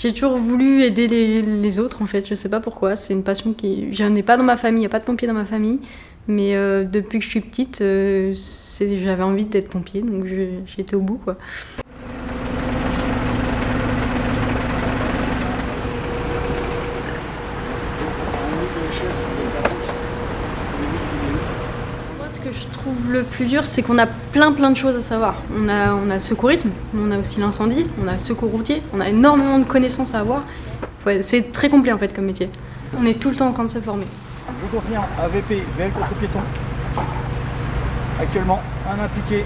J'ai toujours voulu aider les autres en fait, je sais pas pourquoi, c'est une passion qui... J'en ai pas dans ma famille, il n'y a pas de pompiers dans ma famille, mais depuis que je suis petite, j'avais envie d'être pompier, donc j'ai été au bout quoi. Ce que je trouve le plus dur, c'est qu'on a plein de choses à savoir. On a secourisme, on a aussi l'incendie, on a secours routier, on a énormément de connaissances à avoir. C'est très complet en fait comme métier. On est tout le temps en train de se former. Je confirme, AVP, véhicule contre piéton. Actuellement, un impliqué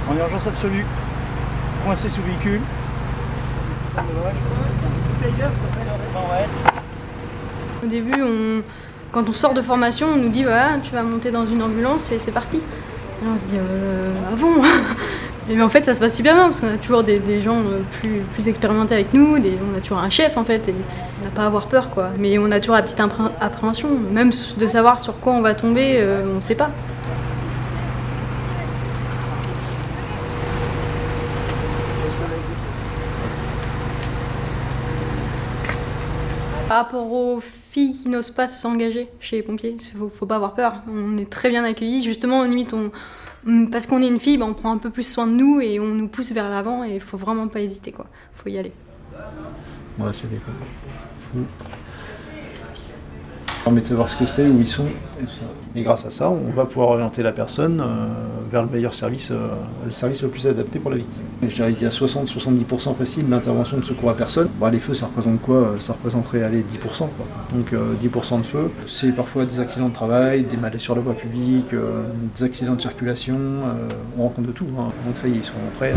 en urgence absolue, coincé sous véhicule. Au début, quand on sort de formation, on nous dit voilà, tu vas monter dans une ambulance et c'est parti. Et on se dit ah bon. Et mais en fait, ça se passe super bien parce qu'on a toujours des gens plus expérimentés avec nous, on a toujours un chef en fait, et on n'a pas à avoir peur quoi. Mais on a toujours la petite appréhension, même de savoir sur quoi on va tomber, on ne sait pas. Par rapport aux filles qui n'osent pas s'engager chez les pompiers, faut pas avoir peur. On est très bien accueillis. Justement, limite, parce qu'on est une fille, on prend un peu plus soin de nous et on nous pousse vers l'avant et il faut vraiment pas hésiter, quoi. Faut y aller. Voilà, c'est des fois. Ça permet de savoir ce que c'est, où ils sont, et tout ça. Et grâce à ça, on va pouvoir orienter la personne vers le meilleur service, le service le plus adapté pour la victime. Je dirais qu'il y a 60-70% facile d'intervention de secours à personne. Les feux, ça représente quoi? Ça représenterait 10%. Quoi. Donc 10% de feux, c'est parfois des accidents de travail, des malaises sur la voie publique, des accidents de circulation, on rencontre de tout. Hein. Donc ça y est, ils sont prêts.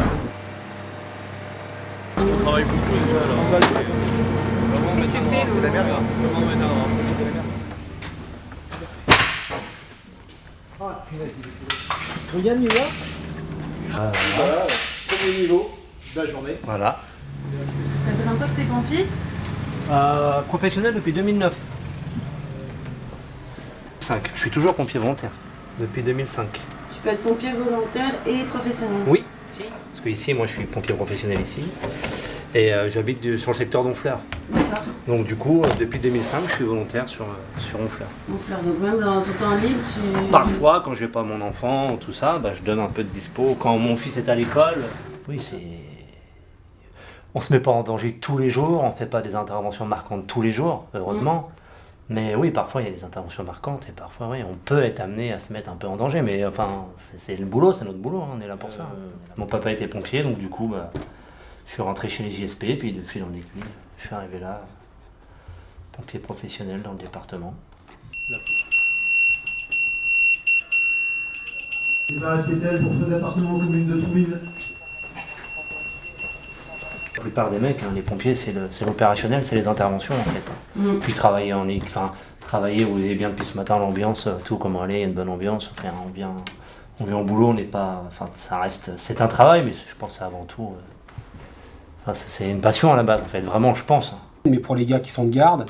On travaille beaucoup déjà là. Comment mettre un drap? Comment mettre un drap? Regarde niveau. Voilà, premier niveau de la journée. Voilà. Ça fait longtemps que t'es pompier? Professionnel depuis 2009. Je suis toujours pompier volontaire depuis 2005. Tu peux être pompier volontaire et professionnel. Oui, parce que ici, moi je suis pompier professionnel ici. Et j'habite sur le secteur d'Honfleur. D'accord. Donc du coup, depuis 2005, je suis volontaire sur Honfleur. Honfleur, donc même dans ton temps libre, tu... Parfois, quand j'ai pas mon enfant, tout ça, je donne un peu de dispo. Quand mon fils est à l'école, oui, on se met pas en danger tous les jours, on fait pas des interventions marquantes tous les jours, heureusement. Mais oui, parfois il y a des interventions marquantes et parfois oui, on peut être amené à se mettre un peu en danger. Mais enfin, c'est le boulot, c'est notre boulot, on est là pour ça. Mon papa était pompier, donc du coup, je suis rentré chez les JSP, puis de fil en aiguille, je suis arrivé là, pompier professionnel dans le département. Débarrage pétale pour feu d'appartement commune de Trouville. La plupart des mecs, les pompiers, c'est l'opérationnel, c'est les interventions en fait. Puis travailler où il est bien depuis ce matin, l'ambiance, tout comment aller, il y a une bonne ambiance, on vient au boulot, on n'est pas, ça reste, c'est un travail, mais je pense que c'est avant tout, c'est une passion à la base en fait, vraiment je pense. Mais pour les gars qui sont de garde,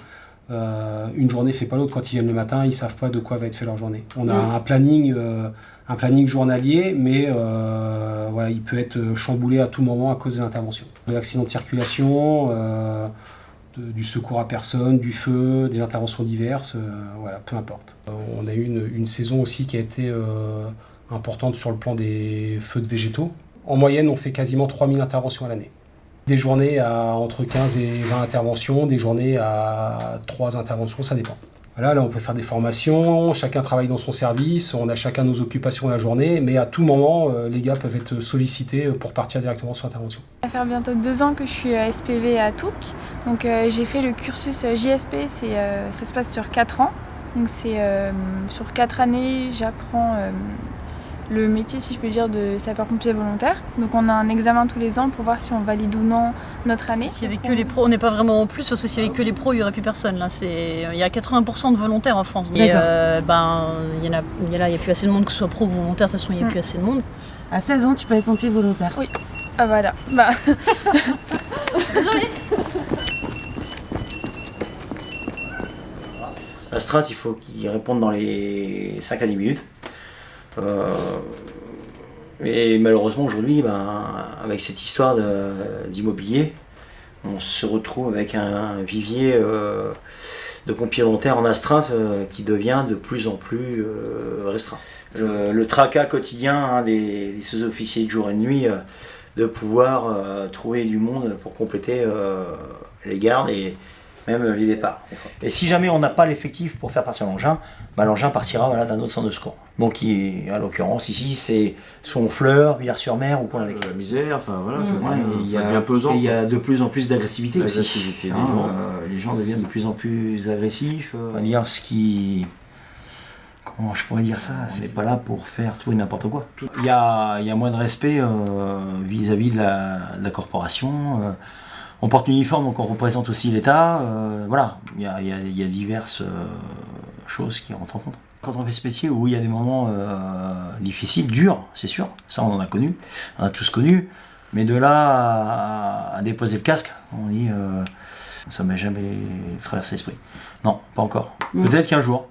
une journée fait pas l'autre. Quand ils viennent le matin, ils savent pas de quoi va être fait leur journée. On a un planning journalier, mais voilà, il peut être chamboulé à tout moment à cause des interventions. De l'accident de circulation, du secours à personne, du feu, des interventions diverses, voilà, peu importe. On a eu une saison aussi qui a été importante sur le plan des feux de végétaux. En moyenne, on fait quasiment 3000 interventions à l'année. Des journées à entre 15 et 20 interventions, des journées à 3 interventions, ça dépend. Voilà, là on peut faire des formations, chacun travaille dans son service, on a chacun nos occupations la journée, mais à tout moment, les gars peuvent être sollicités pour partir directement sur l'intervention. Ça fait bientôt 2 ans que je suis SPV à Touques, donc j'ai fait le cursus JSP, ça se passe sur 4 ans. Donc c'est sur 4 années, j'apprends le métier, si je peux dire, de sapeur-pompier volontaire. Donc on a un examen tous les ans pour voir si on valide ou non notre année. S'il n'y avait que les pros, on n'est pas vraiment en plus, parce que s'il n'y avait que les pros, il n'y aurait plus personne. Là, il y a 80% de volontaires en France. Et il n'y a plus assez de monde, que ce soit pro ou volontaire, de toute façon, il n'y a plus assez de monde. À 16 ans, tu peux être pompier volontaire. Oui. Ah voilà. Désolée. La strat, il faut qu'il réponde dans les 5 à 10 minutes. Et malheureusement aujourd'hui, avec cette histoire d'immobilier, on se retrouve avec un vivier de pompiers volontaires en astreinte qui devient de plus en plus restreint. Le tracas quotidien des sous-officiers de jour et de nuit, de pouvoir trouver du monde pour compléter les gardes et même les départs. Et si jamais on n'a pas l'effectif pour faire partir l'engin, l'engin partira d'un autre centre de secours. Donc à l'occurrence ici c'est Honfleur, Villars-sur-Mer ou Pont-l'Évêque. La misère, enfin voilà, ça devient pesant. Et il y a de plus en plus d'agressivité aussi. Les gens deviennent de plus en plus agressifs. On va dire ce qui... Comment je pourrais dire ça? C'est pas là pour faire tout et n'importe quoi. Il y a moins de respect vis-à-vis de la corporation. On porte l'uniforme, donc on représente aussi l'État. Voilà, il y a diverses choses qui rentrent en compte. Quand on fait ce métier où il y a des moments difficiles, durs, c'est sûr, ça on en a connu, on a tous connu, mais de là à déposer le casque, on dit ça m'est jamais traversé l'esprit. Non, pas encore. Peut-être qu'un jour.